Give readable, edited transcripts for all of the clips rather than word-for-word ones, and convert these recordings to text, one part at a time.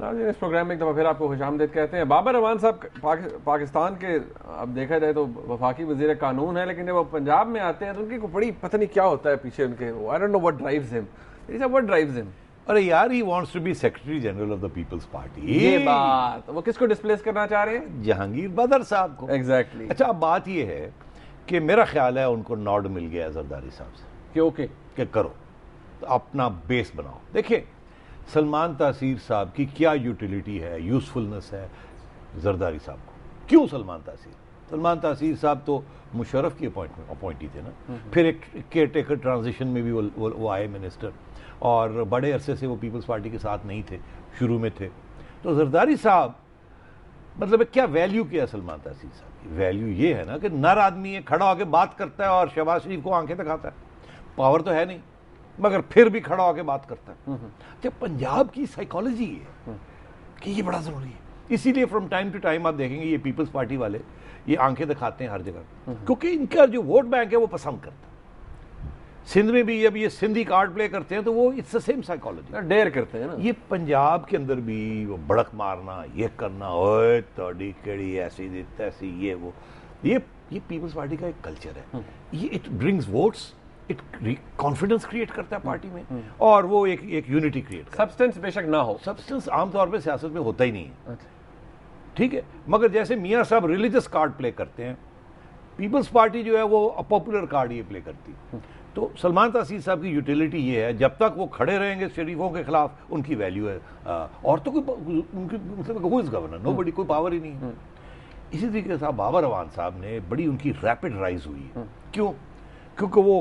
اس programme میں ایک دفعہ پھر آپ کو خوش آمدید کہتے ہیں. بابر اعوان صاحب پاکستان کے اب دیکھا جائے تو وفاقی وزیر قانون ہے, لیکن جب وہ پنجاب میں آتے ہیں تو ان کی بڑی پتہ نہیں کیا ہوتا ہے پیچھے ان کے. I don't know what drives him. What drives him? ارے یار he wants to be secretary general of the People's Party. یہ بات وہ کس کو ڈسپلیس کرنا چاہ رہے ہیں؟ جہانگیر بدر صاحب کو. ایگزیکٹلی. اچھا اب بات یہ ہے کہ میرا خیال ہے ان کو نوڈ مل گیا زرداری صاحب سے کہ کرو اپنا بیس بناؤ. دیکھیں سلمان تاثیر صاحب کی کیا یوٹیلیٹی ہے, یوزفلنس ہے زرداری صاحب کو. کیوں سلمان تاثیر صاحب تو مشرف کی اپوائنٹی تھے نا, پھر ایک کیئر ٹیکر ٹرانزیشن میں بھی وہ آئے منسٹر, اور بڑے عرصے سے وہ پیپلز پارٹی کے ساتھ نہیں تھے, شروع میں تھے. تو زرداری صاحب مطلب کیا ویلیو کیا سلمان تاثیر صاحب کی؟ ویلیو یہ ہے نا کہ نر آدمی ہے, کھڑا ہو کے بات کرتا ہے اور شہباز شریف کو آنکھیں دکھاتا ہے. پاور تو ہے نہیں مگر پھر بھی کھڑا ہو کے بات کرتا ہے. جب پنجاب کی سائیکالوجی ہے کہ یہ بڑا ضروری ہے, اسی لیے فرام ٹائم ٹو ٹائم آپ دیکھیں گے یہ پیپلز پارٹی والے یہ آنکھیں دکھاتے ہیں ہر جگہ, کیونکہ ان کا جو ووٹ بینک ہے وہ پسند کرتا ہے. سندھ میں بھی جب یہ سندھی کارڈ پلے کرتے ہیں تو وہ اٹس دا سیم سائیکالوجی, ڈیر کرتے ہیں نا. یہ پنجاب کے اندر بھی وہ بڑک مارنا, یہ کرنا, اوے توڑی کیڑی ایسی تیسی, یہ وہ, یہ پیپلز پارٹی کا ایک کلچر ہے. یہ it brings votes, it confidence create کرتا ہے پارٹی میں, اور وہ ایک یونٹی کریٹ کرتا ہے. سبسٹنس بے شک نہ ہو, سبسٹنس عام طور پہ سیاست میں ہوتا ہی نہیں ہے, ٹھیک ہے. مگر جیسے میاں صاحب ریلیجس کارڈ پلے کرتے ہیں, پیپلز پارٹی جو ہے وہ پاپولر کارڈ یہ پلے کرتی ہے. تو سلمان تاثیر صاحب کی یوٹیلیٹی یہ ہے, جب تک وہ کھڑے رہیں گے شریفوں کے خلاف ان کی ویلیو ہے, اور تو کوئی ان کی مطلب ہو از گورنر, نو بڈی, کوئی پاور ہی نہیں ہے. اسی طریقے سے بابر اعوان صاحب نے بڑی ان کی ریپڈ رائز ہوئی ہے. کیوں؟ کیونکہ وہ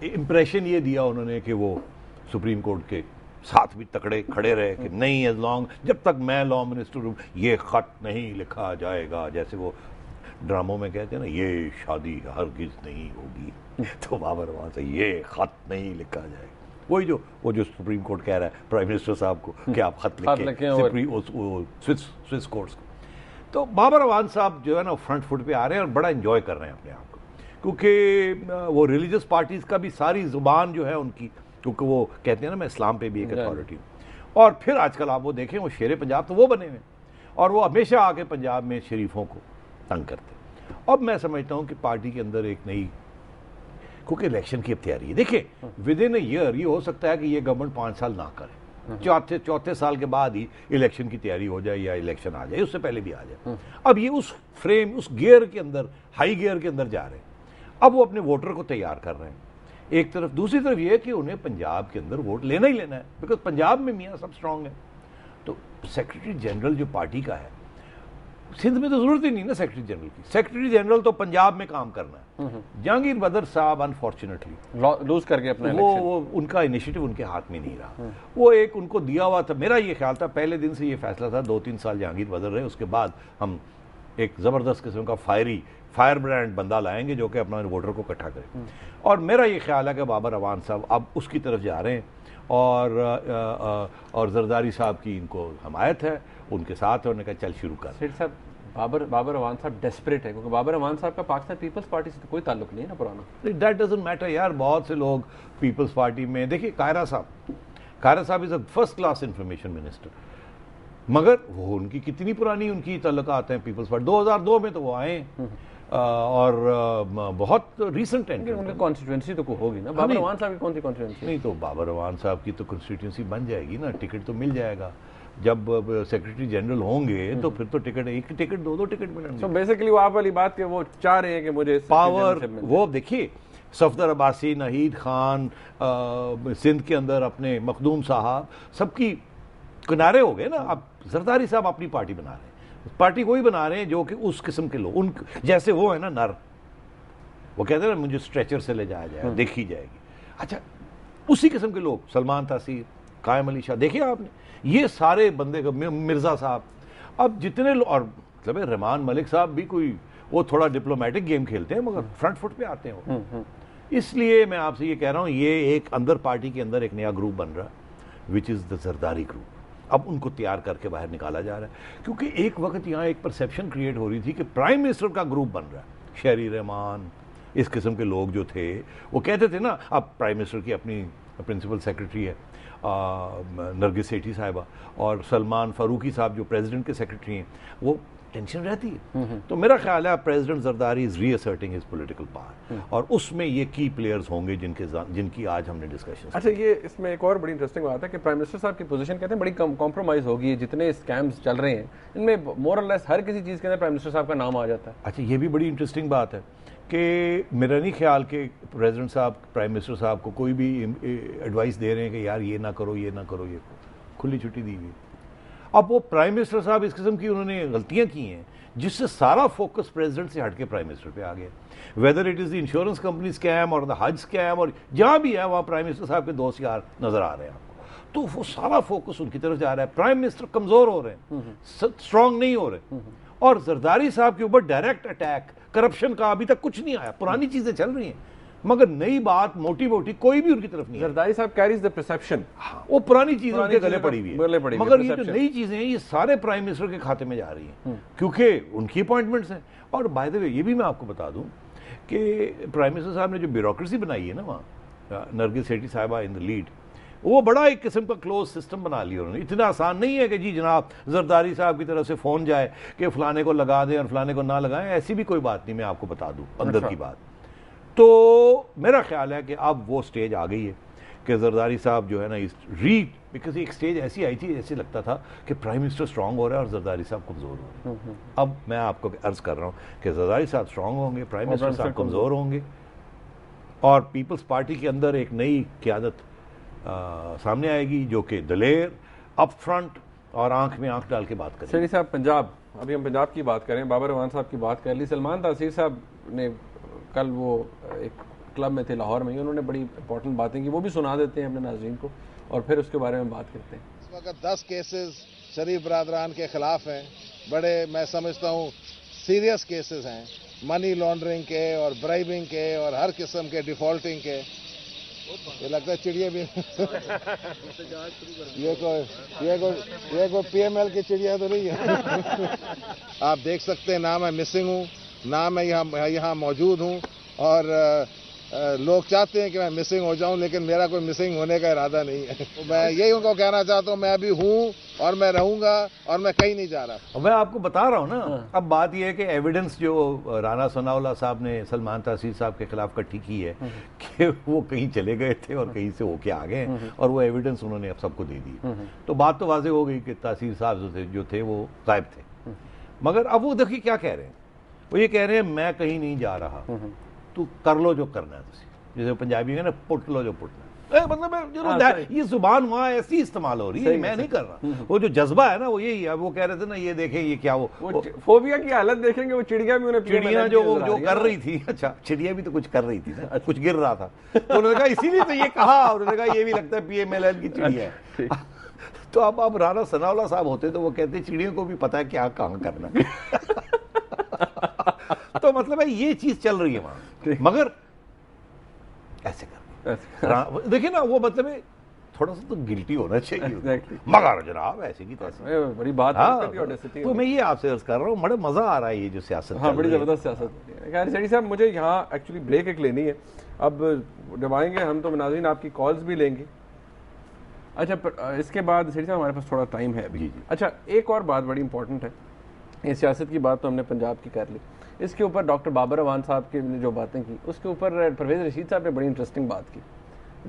امپریشن یہ دیا انہوں نے کہ وہ سپریم کورٹ کے ساتھ بھی تکڑے کھڑے رہے کہ نہیں, ایز لانگ جب تک میں لا منسٹر ہوں یہ خط نہیں لکھا جائے گا. جیسے وہ ڈراموں میں کہتے ہیں نا یہ شادی ہرگز نہیں ہوگی, تو بابر اعوان سے یہ خط نہیں لکھا جائے گا. وہی وہ جو سپریم کورٹ کہہ رہا ہے پرائم منسٹر صاحب کو کہ آپ خط لکھیں سوئس کورٹس کو. تو بابر اعوان صاحب جو ہے نا فرنٹ فٹ پہ آ رہے ہیں اور بڑا انجوائے کر رہے ہیں اپنے آپ کو, کیونکہ وہ ریلیجس پارٹیز کا بھی ساری زبان جو ہے ان کی, کیونکہ وہ کہتے ہیں نا میں اسلام پہ بھی ایک اتھارٹی ہوں. اور پھر آج کل آپ وہ دیکھیں وہ شیر پنجاب تو وہ بنے ہوئے, اور وہ ہمیشہ آ کے پنجاب میں شریفوں کو تنگ کرتے. اب میں سمجھتا ہوں کہ پارٹی کے اندر ایک نئی, کیونکہ الیکشن کی اب تیاری ہے. دیکھیں ود ان اے ایئر یہ ہو سکتا ہے کہ یہ گورنمنٹ 5 سال نہ کرے, چوتھے سال کے بعد ہی الیکشن کی تیاری ہو جائے یا الیکشن آ جائے, اس سے پہلے بھی آ جائے. اب یہ اس فریم, اس گیئر کے اندر, ہائی گیئر کے اندر جا رہے ہیں. اب وہ اپنے ووٹر کو تیار کر رہے ہیں ایک طرف. دوسری طرف یہ کہ انہیں پنجاب کے اندر ووٹ لینا ہی لینا ہے, بیکاز پنجاب میں میاں سب اسٹرانگ ہے. تو سیکرٹری جنرل جو پارٹی کا ہے, سندھ میں تو ضرورت ہی نہیں نا سیکرٹری جنرل کی. سیکرٹری جنرل تو پنجاب میں کام کرنا ہے. جہانگیر بدر صاحب انفارچونیٹلی لوز کر کے اپنے وہ ان کا انیشیٹو ان کے ہاتھ میں نہیں رہا. وہ ایک ان کو دیا ہوا تھا, میرا یہ خیال تھا پہلے دن سے یہ فیصلہ تھا, 2-3 سال جہانگیر بدر رہے, اس کے بعد ہم ایک زبردست قسم کا فائر برانڈ بندہ لائیں گے جو کہ اپنا ووٹر کو اکٹھا کرے. اور میرا یہ خیال ہے کہ بابر اعوان صاحب اب اس کی طرف جا رہے ہیں, اور زرداری صاحب کی ان کو حمایت ہے, ان کے ساتھ ہے. انہوں نے کہا چل شروع کر. سیٹ صاحب بابر اعوان صاحب ڈیسپریٹ ہے, کیونکہ بابر اعوان صاحب کا پاکستان پیپلز پارٹی سے تو کوئی تعلق نہیں ہے نا پرانا. دیٹ ڈزنٹ میٹر یار. بہت سے لوگ پیپلز پارٹی میں, دیکھیے قاہرہ صاحب از اے فرسٹ کلاس انفارمیشن منسٹر, مگر وہ ان کی کتنی پرانی ان کی تعلقات ہیں پیپلز پارٹی. 2002 میں تو وہ آئے ہیں, اور بہت ریسنٹ ہیں. ان کی کانسٹیٹوئنسی تو کوئی ہوگی نا. بابر اعوان صاحب کی کون سی کانسٹیٹوئنسی؟ نہیں تو بابر اعوان صاحب کی تو کانسٹیٹوئنسی بن جائے گی نا, ٹکٹ تو مل جائے گا. جب سیکرٹری جنرل ہوں گے تو پھر تو ٹکٹ, ایک ٹکٹ 2 ٹکٹ ملیں گے. تو بیسیکلی وہ آپ والی بات کہ وہ چاہ رہے ہیں کہ مجھے پاور, وہ دیکھیے صفدر عباسی, نہید خان, سندھ کے اندر اپنے مخدوم صاحب, سب کی کنارے ہو گئے نا. اب زرداری صاحب اپنی پارٹی بنا رہے ہیں, پارٹی وہی بنا رہے ہیں جو کہ اس قسم کے لوگ, ان جیسے وہ ہیں نا نر, وہ کہتے ہیں نا مجھے اسٹریچر سے لے جایا جائے, دیکھی جائے گی. اچھا اسی قسم کے لوگ, سلمان تاثیر, قائم علی شاہ, دیکھیے آپ نے یہ سارے بندے, مرزا صاحب, اب جتنے لوگ, اور مطلب رحمان ملک صاحب بھی کوئی وہ تھوڑا ڈپلومیٹک گیم کھیلتے ہیں مگر فرنٹ فٹ پہ آتے ہیں وہ. اس لیے میں آپ سے یہ کہہ رہا ہوں یہ ایک اندر پارٹی کے اندر ایک نیا گروپ بن رہا ہے وچ از دا زرداری گروپ. اب ان کو تیار کر کے باہر نکالا جا رہا ہے, کیونکہ ایک وقت یہاں ایک پرسیپشن کریٹ ہو رہی تھی کہ پرائم منسٹر کا گروپ بن رہا ہے. شہری رحمان, اس قسم کے لوگ جو تھے وہ کہتے تھے نا اب پرائم منسٹر کی اپنی پرنسپل سیکرٹری ہے نرگس سیٹھی صاحبہ, اور سلمان فاروقی صاحب جو پریزیڈنٹ کے سیکرٹری ہیں, وہ ٹینشن رہتی ہے. تو میرا خیال ہے پریزیڈنٹ زرداری از ری اسرٹنگ ہز پولیٹیکل پاور, اور اس میں یہ کی پلیئرز ہوں گے جن کی آج ہم نے ڈسکشن. اچھا, یہ اس میں ایک اور بڑی انٹرسٹنگ بات ہے کہ پرائم منسٹر صاحب کی پوزیشن کہتے ہیں بڑی کمپرومائز ہوگی. جتنے اسکیمز چل رہے ہیں ان میں مور اور لیس ہر کسی چیز کے اندر پرائم منسٹر صاحب کا نام آ جاتا ہے. اچھا, یہ بھی بڑی انٹرسٹنگ بات ہے کہ میرا نہیں خیال کہ پریزیڈنٹ صاحب پرائم منسٹر صاحب کو کوئی بھی ایڈوائس دے رہے ہیں کہ یار یہ نہ کرو, یہ نہ کرو, یہ کھلی چھٹی دی ہوئی. اب وہ پرائم منسٹر صاحب اس قسم کی انہوں نے غلطیاں کی ہیں جس سے سارا فوکس پریزیڈنٹ سے ہٹ کے پرائم منسٹر پہ آ گیا. Whether it is the insurance company scheme اور دا حج اسکیم, اور جہاں بھی ہے وہاں پرائم منسٹر صاحب کے دوست یار نظر آ رہے ہیں آپ کو. تو وہ سارا فوکس ان کی طرف جا رہا ہے. پرائم منسٹر کمزور ہو رہے ہیں, اسٹرانگ نہیں ہو رہے. اور زرداری صاحب کے اوپر ڈائریکٹ اٹیک کرپشن کا ابھی تک کچھ نہیں آیا. پرانی چیزیں چل رہی ہیں مگر نئی بات موٹی موٹی کوئی بھی ان کی طرف نہیں. زرداری صاحب کیریز دی پرسیپشن, وہ پرانی چیزیں ان کے گلے پڑی ہوئی ہے, مگر یہ جو نئی چیزیں ہیں یہ سارے پرائم منسٹر کے کھاتے میں جا رہی ہیں کیونکہ ان کی اپوائنٹمنٹس ہیں. اور بائی دی وے یہ بھی میں آپ کو بتا دوں کہ پرائم منسٹر صاحب نے جو بیوروکریسی بنائی ہے نا وہاں, نرگس سیٹھی صاحبہ ان دا لیڈ, وہ بڑا ایک قسم کا کلوز سسٹم بنا لیا انہوں نے. اتنا آسان نہیں ہے کہ جی جناب زرداری صاحب کی طرف سے فون جائے کہ فلانے کو لگا دیں اور فلانے کو نہ لگائیں. ایسی بھی کوئی بات نہیں, میں آپ کو بتا دوں اندر کی بات. تو میرا خیال ہے کہ اب وہ سٹیج آ گئی ہے کہ زرداری صاحب جو ہے نا بیکاز ایک سٹیج ایسی آئی تھی جیسے لگتا تھا کہ پرائم منسٹر سٹرانگ ہو رہا ہے اور زرداری صاحب کمزور ہو رہے ہیں. اب میں آپ کو عرض کر رہا ہوں کہ زرداری صاحب سٹرانگ ہوں گے, پرائم منسٹر صاحب کمزور ہوں گے, اور پیپلز پارٹی کے اندر ایک نئی قیادت سامنے آئے گی جو کہ دلیر, اپ فرنٹ اور آنکھ میں آنکھ ڈال کے بات کریں. سیٹھی صاحب پنجاب, ابھی ہم پنجاب کی بات کریں, بابر اعوان صاحب کی بات کر لی. سلمان تاثیر صاحب نے کل وہ ایک کلب میں تھے لاہور میں, انہوں نے بڑی امپورٹنٹ باتیں کی, وہ بھی سنا دیتے ہیں اپنے ناظرین کو اور پھر اس کے بارے میں بات کرتے ہیں. اس وقت 10 کیسز شریف برادران کے خلاف ہیں, بڑے میں سمجھتا ہوں سیریس کیسز ہیں, منی لانڈرنگ کے اور برائبنگ کے اور ہر قسم کے ڈیفالٹنگ کے. یہ لگتا ہے چڑیا بھی یہ کوئی پی ایم ایل کی چڑیا تو نہیں ہے. آپ دیکھ سکتے ہیں نہ میں مسنگ ہوں نہ میں یہاں موجود ہوں, اور لوگ چاہتے ہیں کہ میں مسنگ ہو جاؤں لیکن میرا کوئی مسنگ ہونے کا ارادہ نہیں ہے. میں یہی ان کو کہنا چاہتا ہوں, میں ابھی ہوں اور میں رہوں گا اور میں کہیں نہیں جا رہا. میں آپ کو بتا رہا ہوں نا, اب بات یہ ہے کہ ایویڈنس جو رانا ثناءاللہ صاحب نے سلمان تاثیر صاحب کے خلاف کٹھی کی ہے کہ وہ کہیں چلے گئے تھے اور کہیں سے ہو کے آ گئے, اور وہ ایویڈنس انہوں نے اب سب کو دے دی. تو بات تو واضح ہو گئی کہ تاثیر صاحب جو تھے وہ غائب تھے. مگر اب وہ دیکھیے کیا کہہ رہے ہیں, وہ یہ کہہ رہے ہیں میں کہیں نہیں جا رہا, تو کر لو جو کرنا ہے. جیسے پنجابی ہے نا, پٹ لو جو پٹنا ہے. مطلب یہ زبان وہاں ایسی استعمال ہو رہی ہے, میں نہیں کر رہا. وہ جو جذبہ ہے نا وہ یہی ہے. وہ کہہ رہے تھے نا یہ دیکھیں یہ کیا, وہ فوبیا کی حالت دیکھیں گے, وہ چڑیا بھی چڑیا جو کر رہی تھی. اچھا, چڑیا بھی تو کچھ کر رہی تھی نا, کچھ گر رہا تھا, تو انہوں نے کہا اسی لیے تو یہ کہا, انہوں نے کہا یہ بھی لگتا ہے پی ایم ایل این کی چڑیا ہے. تو اب رانا ثناءاللہ صاحب ہوتے تو وہ کہتے چڑیوں کو بھی پتا ہے کیا کہاں کرنا. تو مطلب ہے یہ چیز چل رہی ہے وہاں, مگر ایسے کر دیکھیں نا, وہ مطلب ہے تھوڑا سا تو گلٹی ہونا چاہیے, مگر جناب ایسے کی تیسے بڑی بات ہے. تو میں یہ آپ سے عرض کر رہا ہوں, بڑا مزہ آ رہا ہے یہ جو سیاست. ہاں, بڑی زبردست سیاست. خیر سیٹھی صاحب, مجھے یہاں ایکچولی بریک ایک لینی ہے. اب جب آئیں گے ہم تو ناظرین آپ کی کالز بھی لیں گے. اچھا, اس کے بعد سیٹھی صاحب ہمارے پاس تھوڑا ٹائم ہے ابھی. اچھا, ایک اور بات بڑی امپورٹنٹ ہے. یہ سیاست کی بات تو ہم نے پنجاب کی کر لی, اس کے اوپر ڈاکٹر بابر اعوان صاحب کی نے جو باتیں کی اس کے اوپر پرویز رشید صاحب نے بڑی انٹرسٹنگ بات کی.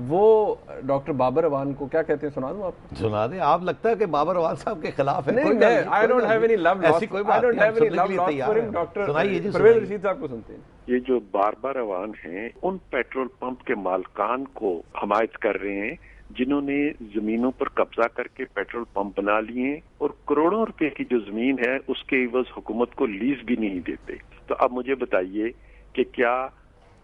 وہ ڈاکٹر بابر اعوان کو کیا کہتے ہیں, سنا دوں آپ کو؟ سنا دیں. آپ لگتا ہے کہ بابر اعوان صاحب کے خلاف ہے. نہیں, I don't have any love lost for him. Doctor Parvez Rashid صاحب کو سنتے ہیں. یہ جو بابر اعوان ہیں ان پیٹرول پمپ کے مالکان کو حمایت کر رہے ہیں جنہوں نے زمینوں پر قبضہ کر کے پیٹرول پمپ بنا لیے اور کروڑوں روپے کی جو زمین ہے اس کے عوض حکومت کو لیز بھی نہیں دیتے. تو اب مجھے بتائیے کہ کیا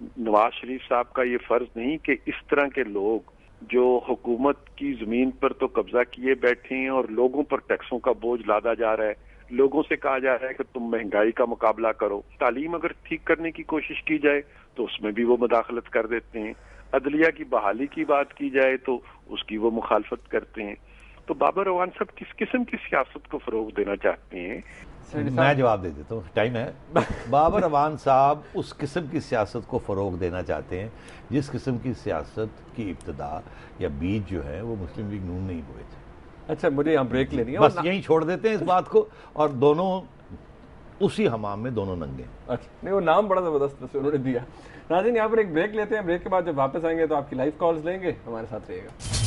نواز شریف صاحب کا یہ فرض نہیں کہ اس طرح کے لوگ جو حکومت کی زمین پر تو قبضہ کیے بیٹھے ہیں اور لوگوں پر ٹیکسوں کا بوجھ لادا جا رہا ہے, لوگوں سے کہا جا رہا ہے کہ تم مہنگائی کا مقابلہ کرو, تعلیم اگر ٹھیک کرنے کی کوشش کی جائے تو اس میں بھی وہ مداخلت کر دیتے ہیں, عدلیہ کی بحالی کی بات کی جائے تو اس کی وہ مخالفت کرتے ہیں. تو بابر اعوان صاحب کس قسم کی سیاست کو فروغ دینا چاہتے ہیں؟ میں جواب دے دیتا ہوں, ٹائم ہے. بابر اعوان صاحب اس قسم کی سیاست کو فروغ دینا چاہتے ہیں جس قسم کی سیاست کی ابتدا یا بیج جو ہے وہ مسلم لیگ نون نہیں ہوئے تھے. اچھا مجھے یہاں بریک لینی ہے, بس یہیں چھوڑ دیتے ہیں اس بات کو, اور دونوں اسی حمام میں دونوں ننگے. اچھا نہیں, وہ نام بڑا زبردست انہوں نے دیا. ناظرین یہاں پر ایک بریک لیتے ہیں, بریک کے بعد جب واپس آئیں گے تو آپ کی لائیو کالز لیں گے, ہمارے ساتھ رہیے گا.